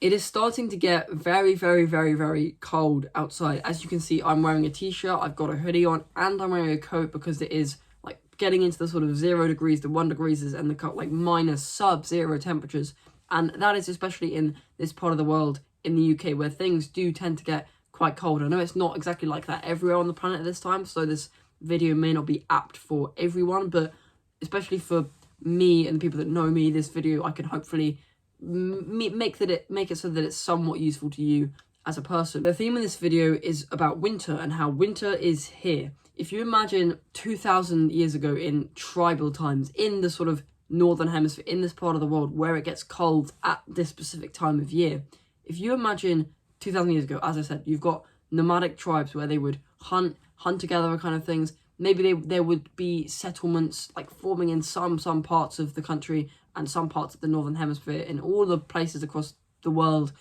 It is starting to get very, very, very, very cold outside. As you can see, I'm wearing a t-shirt, I've got a hoodie on, and I'm wearing a coat because it is like getting into the sort of 0 degrees to 1 degrees and the like minus sub-zero temperatures. And that is especially in this part of the world, in the UK, where things do tend to get quite cold. I know it's not exactly like that everywhere on the planet at this time, so this video may not be apt for everyone, but especially for me and the people that know me, this video I can hopefully make it so that it's somewhat useful to you as a person. The theme of this video is about winter and how winter is here. If you imagine 2,000 years ago in tribal times, in the sort of northern hemisphere, in this part of the world where it gets cold at this specific time of year, if you imagine 2,000 years ago, as I said, you've got nomadic tribes where they would hunt together kind of things. Maybe there would be settlements like forming in some parts of the country and some parts of the northern hemisphere, in all the places across the world.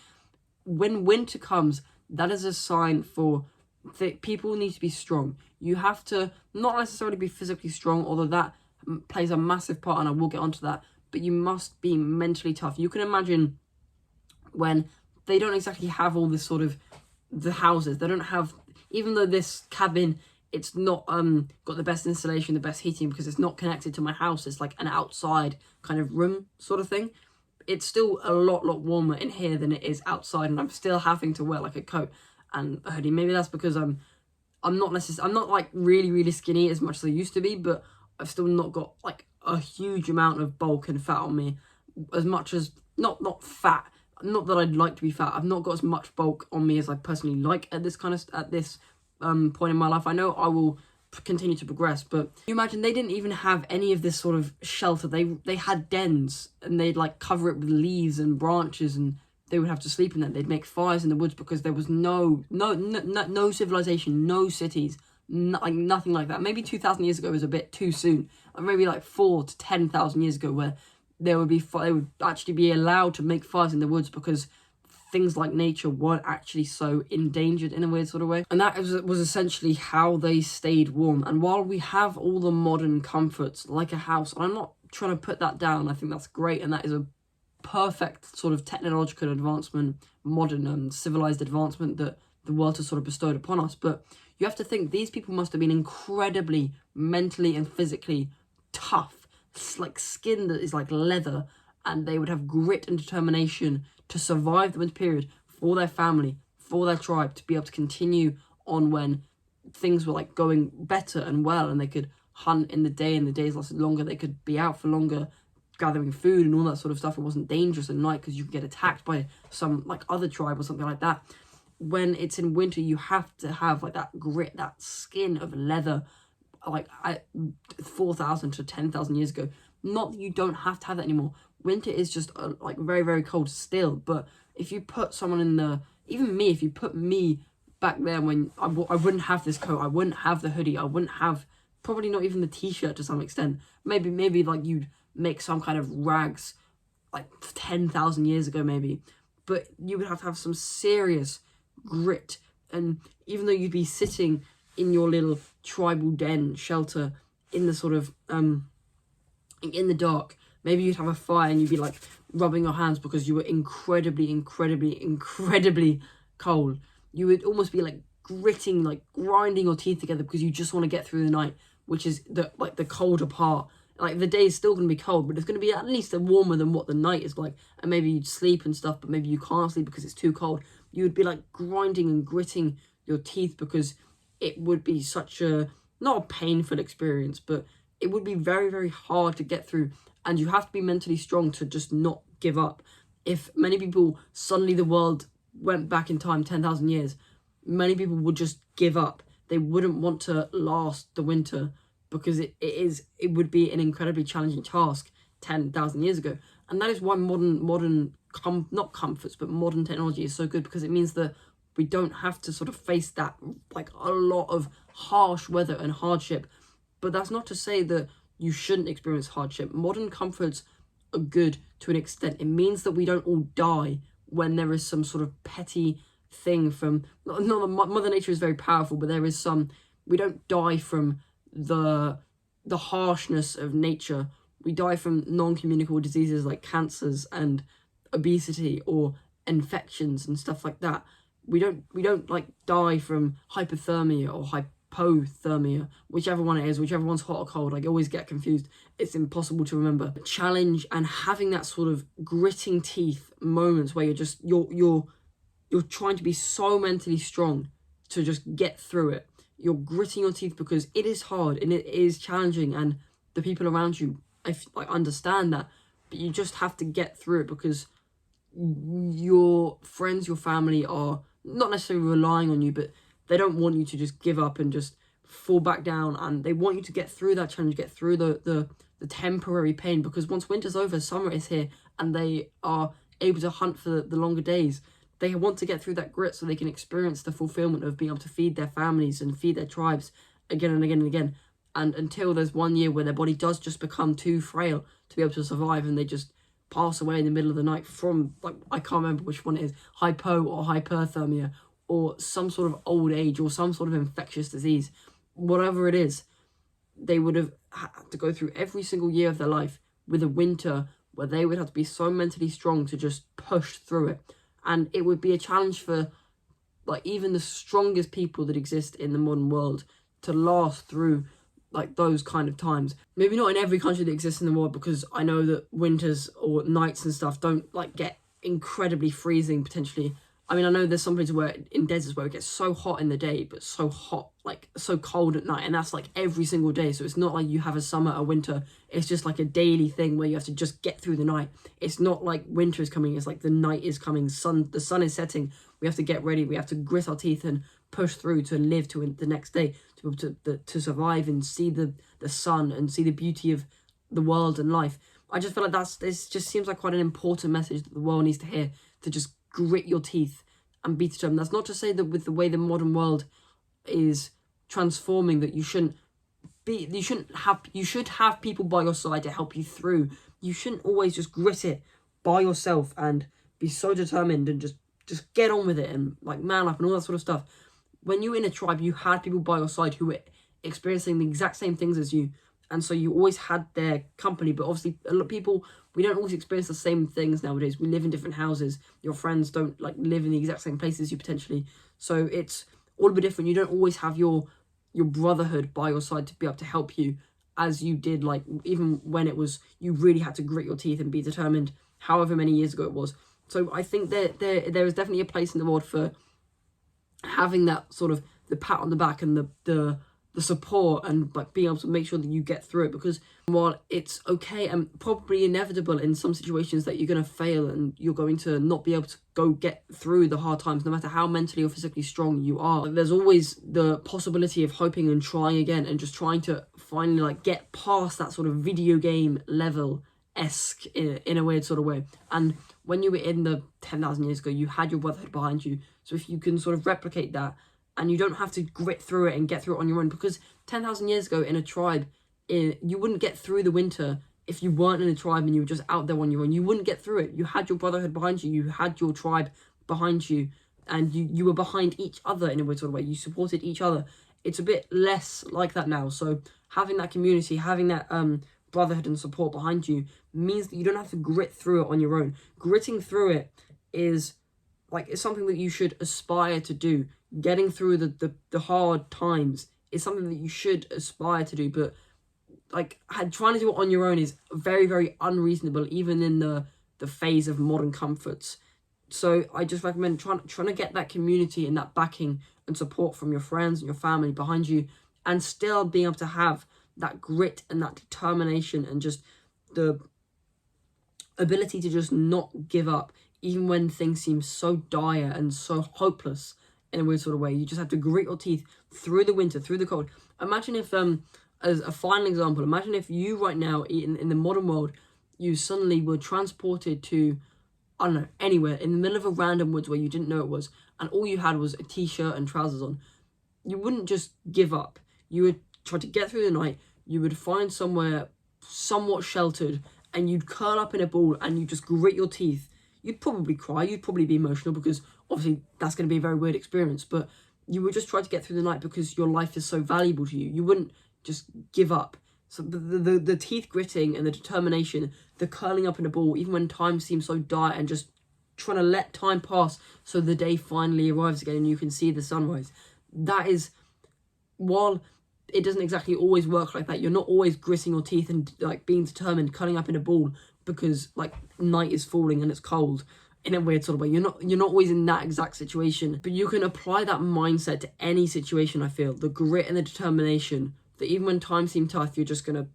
When winter comes, that is a sign for people need to be strong. You have to not necessarily be physically strong, although that plays a massive part, and I will get onto that, but you must be mentally tough. You can imagine when they don't exactly have all this sort of the houses, they don't have, even though this cabin, it's not got the best insulation, the best heating, because it's not connected to my house. It's like an outside kind of room sort of thing. It's still a lot warmer in here than it is outside, and I'm still having to wear like a coat and a hoodie. Maybe that's because I'm not like really skinny as much as I used to be, but I've still not got like a huge amount of bulk and fat on me, as much as not fat. Not that I'd like to be fat. I've not got as much bulk on me as I personally like at this point in my life. I know I will continue to progress, but you imagine they didn't even have any of this sort of shelter. They had dens, and they'd like cover it with leaves and branches, and they would have to sleep in them. They'd make fires in the woods because there was no civilization, no cities, nothing like that. Maybe 2,000 years ago was a bit too soon. Or maybe like 4,000 to 10,000 years ago, where they would actually be allowed to make fires in the woods because things like nature weren't actually so endangered in a weird sort of way. And that was essentially how they stayed warm. And while we have all the modern comforts like a house, and I'm not trying to put that down, I think that's great, and that is a perfect sort of technological advancement, modern civilized advancement that the world has sort of bestowed upon us. But you have to think, these people must have been incredibly mentally and physically tough. It's like skin that is like leather, and they would have grit and determination to survive the winter period for their family, for their tribe, to be able to continue on when things were like going better and well, and they could hunt in the day and the days lasted longer. They could be out for longer gathering food and all that sort of stuff. It wasn't dangerous at night because you could get attacked by some like other tribe or something like that. When it's in winter, you have to have like that grit, that skin of leather, like 4,000 to 10,000 years ago. Not that you don't have to have that anymore. Winter is just like very cold still, but if you put someone in the, even me, if you put me back there when I wouldn't have this coat, I wouldn't have the hoodie, I wouldn't have, probably not even the t-shirt to some extent. Maybe like you'd make some kind of rags like 10,000 years ago maybe, but you would have to have some serious grit. And even though you'd be sitting in your little tribal den shelter in the sort of in the dark, maybe you'd have a fire and you'd be like rubbing your hands because you were incredibly cold. You would almost be like gritting, like grinding your teeth together because you just want to get through the night, which is the colder part. Like the day is still going to be cold, but it's going to be at least warmer than what the night is like. And maybe you'd sleep and stuff, but maybe you can't sleep because it's too cold. You would be like grinding and gritting your teeth because it would be such a, not a painful experience, but it would be very hard to get through. And you have to be mentally strong to just not give up. If many people, suddenly the world went back in time 10,000 years, many people would just give up. They wouldn't want to last the winter because it would be an incredibly challenging task 10,000 years ago. And that is why modern not comforts, but modern technology is so good, because it means that we don't have to sort of face that, like a lot of harsh weather and hardship. But that's not to say that you shouldn't experience hardship. Modern comforts are good to an extent. It means that we don't all die when there is some sort of petty thing from, not that Mother Nature is very powerful, but there is some, we don't die from the harshness of nature. We die from non-communicable diseases like cancers and obesity or infections and stuff like that. We don't like die from hypothermia or hypothermia, whichever one it is, whichever one's hot or cold. I always get confused. It's impossible to remember. Challenge and having that sort of gritting teeth moments where you're trying to be so mentally strong to just get through it. You're gritting your teeth because it is hard and it is challenging, and the people around you, I understand that, but you just have to get through it because your friends, your family are not necessarily relying on you, but they don't want you to just give up and just fall back down, and they want you to get through that challenge, get through the temporary pain, because once winter's over, summer is here, and they are able to hunt for the longer days. They want to get through that grit so they can experience the fulfillment of being able to feed their families and feed their tribes again and again and again. And until there's 1 year where their body does just become too frail to be able to survive, and they just pass away in the middle of the night from, like, I can't remember which one it is, hypo or hyperthermia, or some sort of old age, or some sort of infectious disease. Whatever it is, they would have had to go through every single year of their life with a winter where they would have to be so mentally strong to just push through it. And it would be a challenge for, like, even the strongest people that exist in the modern world to last through, like, those kind of times. Maybe not in every country that exists in the world, because I know that winters or nights and stuff don't, like, get incredibly freezing potentially. I mean, I know there's some places where, in deserts, where it gets so hot in the day, but so hot, like, so cold at night, and that's, like, every single day. So it's not like you have a summer, a winter. It's just, like, a daily thing where you have to just get through the night. It's not like winter is coming. It's like the night is coming. The sun is setting. We have to get ready. We have to grit our teeth and push through to live to the next day, to be able to survive and see the sun and see the beauty of the world and life. I just feel like this just seems like quite an important message that the world needs to hear, to just grit your teeth and be determined. That's not to say that with the way the modern world is transforming, that you should have people by your side to help you through. You shouldn't always just grit it by yourself and be so determined and just get on with it and, like, man up and all that sort of stuff. When you were in a tribe, you had people by your side who were experiencing the exact same things as you, and so you always had their company. But obviously, a lot of people, we don't always experience the same things nowadays. We live in different houses. Your friends don't, like, live in the exact same places as you potentially. So it's all a bit different. You don't always have your brotherhood by your side to be able to help you as you did, like, even when it was, you really had to grit your teeth and be determined, however many years ago it was. So I think there is definitely a place in the world for having that sort of the pat on the back and the support, and, like, being able to make sure that you get through it. Because while it's okay and probably inevitable in some situations that you're going to fail and you're going to not be able to go get through the hard times, no matter how mentally or physically strong you are, there's always the possibility of hoping and trying again and just trying to finally, like, get past that sort of video game level-esque in a weird sort of way. And when you were in the 10,000 years ago, you had your brotherhood behind you. So if you can sort of replicate that, and you don't have to grit through it and get through it on your own, because 10,000 years ago in a tribe, you wouldn't get through the winter if you weren't in a tribe and you were just out there on your own. You wouldn't get through it. You had your brotherhood behind you. You had your tribe behind you, and you were behind each other in a weird sort of way. You supported each other. It's a bit less like that now. So having that community, having that brotherhood and support behind you means that you don't have to grit through it on your own. Gritting through it is, like, it's something that you should aspire to do. Getting through the hard times is something that you should aspire to do, but, like, trying to do it on your own is very, very unreasonable, even in the phase of modern comforts. So I just recommend trying to get that community and that backing and support from your friends and your family behind you, and still being able to have that grit and that determination and just the ability to just not give up, even when things seem so dire and so hopeless in a weird sort of way. You just have to grit your teeth through the winter, through the cold. Imagine if, as a final example, imagine if you right now, in the modern world, you suddenly were transported to, I don't know, anywhere, in the middle of a random woods where you didn't know it was, and all you had was a t-shirt and trousers on. You wouldn't just give up. You would try to get through the night. You would find somewhere somewhat sheltered, and you'd curl up in a ball and you'd just grit your teeth. You'd probably cry. You'd probably be emotional, because obviously that's going to be a very weird experience, but you would just try to get through the night because your life is so valuable to you. You wouldn't just give up. So the teeth gritting and the determination, the curling up in a ball, even when times seem so dire, and just trying to let time pass so the day finally arrives again and you can see the sunrise. That is, while it doesn't exactly always work like that, you're not always gritting your teeth and like being determined, cutting up in a ball because like night is falling and it's cold in a weird sort of way. You're not always in that exact situation, but you can apply that mindset to any situation. I feel the grit and the determination that even when times seem tough, you're just gonna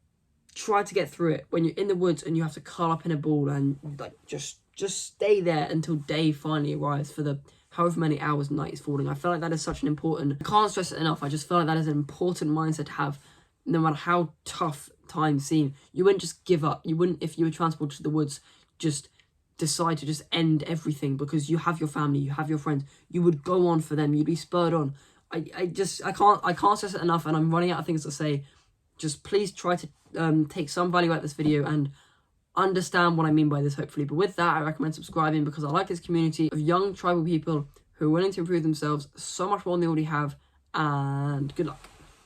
try to get through it. When you're in the woods and you have to curl up in a ball and like just stay there until day finally arrives for the however many hours night is falling. I feel like that is such an important, I can't stress it enough, I just feel like that is an important mindset to have no matter how tough times seem. You wouldn't just give up. You wouldn't, if you were transported to the woods, just decide to just end everything because you have your family, you have your friends. You would go on for them. You'd be spurred on. I can't stress it enough, and I'm running out of things to say. Just please try to take some value out of this video and understand what I mean by this, hopefully. But with that, I recommend subscribing because I like this community of young tribal people who are willing to improve themselves so much more than they already have. And good luck.